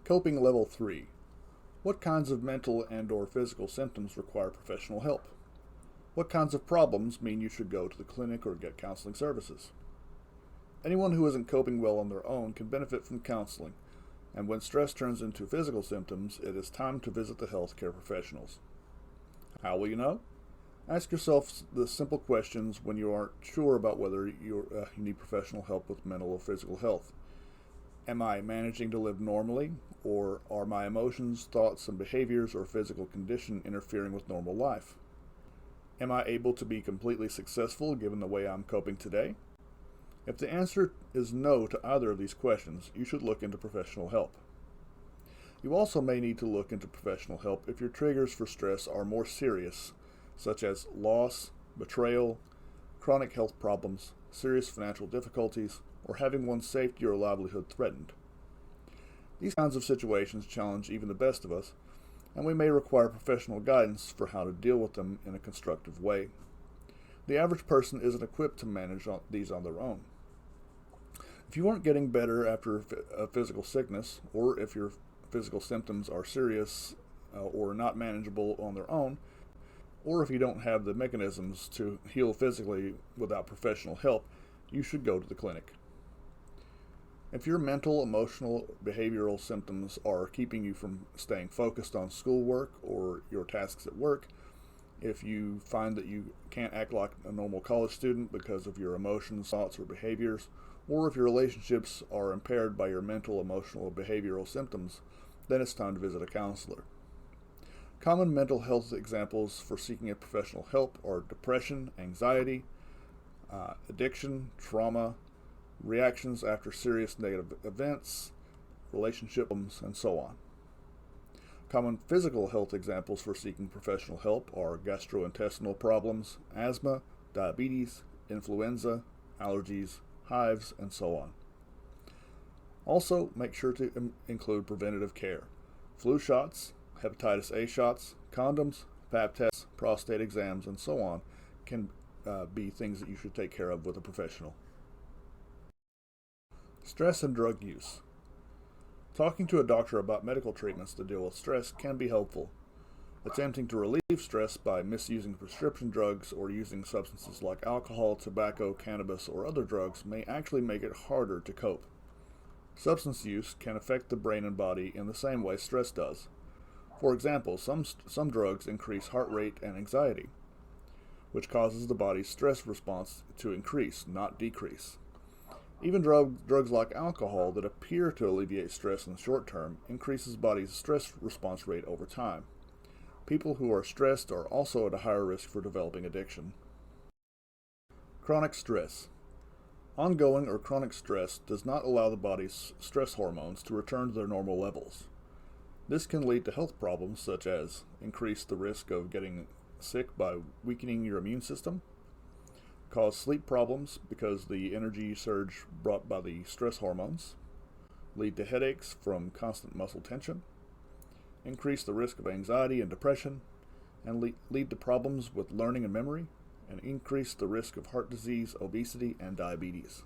Coping Level 3. What kinds of mental and/or physical symptoms require professional help? What kinds of problems mean you should go to the clinic or get counseling services? Anyone who isn't coping well on their own can benefit from counseling, and when stress turns into physical symptoms, it is time to visit the healthcare professionals. How will you know? Ask yourself the simple questions when you aren't sure about whether you need professional help with mental or physical health. Am I managing to live normally, or are my emotions, thoughts, and behaviors or physical condition interfering with normal life? Am I able to be completely successful given the way I'm coping today? If the answer is no to either of these questions, you should look into professional help. You also may need to look into professional help if your triggers for stress are more serious, such as loss, betrayal, chronic health problems, serious financial difficulties, or having one's safety or livelihood threatened. These kinds of situations challenge even the best of us, and we may require professional guidance for how to deal with them in a constructive way. The average person isn't equipped to manage these on their own. If you aren't getting better after a physical sickness, or if your physical symptoms are serious or not manageable on their own, or if you don't have the mechanisms to heal physically without professional help, you should go to the clinic. If your mental, emotional, behavioral symptoms are keeping you from staying focused on schoolwork or your tasks at work, if you find that you can't act like a normal college student because of your emotions, thoughts, or behaviors, or if your relationships are impaired by your mental, emotional, or behavioral symptoms, then it's time to visit a counselor. Common mental health examples for seeking a professional help are depression, anxiety, addiction, trauma, reactions after serious negative events, relationship problems, and so on. Common physical health examples for seeking professional help are gastrointestinal problems, asthma, diabetes, influenza, allergies, hives, and so on. Also, make sure to include preventative care. Flu shots, hepatitis A shots, condoms, pap tests, prostate exams, and so on can be things that you should take care of with a professional. Stress and drug use. Talking to a doctor about medical treatments to deal with stress can be helpful. Attempting to relieve stress by misusing prescription drugs or using substances like alcohol, tobacco, cannabis, or other drugs may actually make it harder to cope. Substance use can affect the brain and body in the same way stress does. For example, some drugs increase heart rate and anxiety, which causes the body's stress response to increase, not decrease. Even drugs like alcohol that appear to alleviate stress in the short term increases the body's stress response rate over time. People who are stressed are also at a higher risk for developing addiction. Chronic stress. Ongoing or chronic stress does not allow the body's stress hormones to return to their normal levels. This can lead to health problems such as increase the risk of getting sick by weakening your immune system, cause sleep problems because the energy surge brought by the stress hormones, lead to headaches from constant muscle tension, increase the risk of anxiety and depression, and lead to problems with learning and memory, and increase the risk of heart disease, obesity, and diabetes.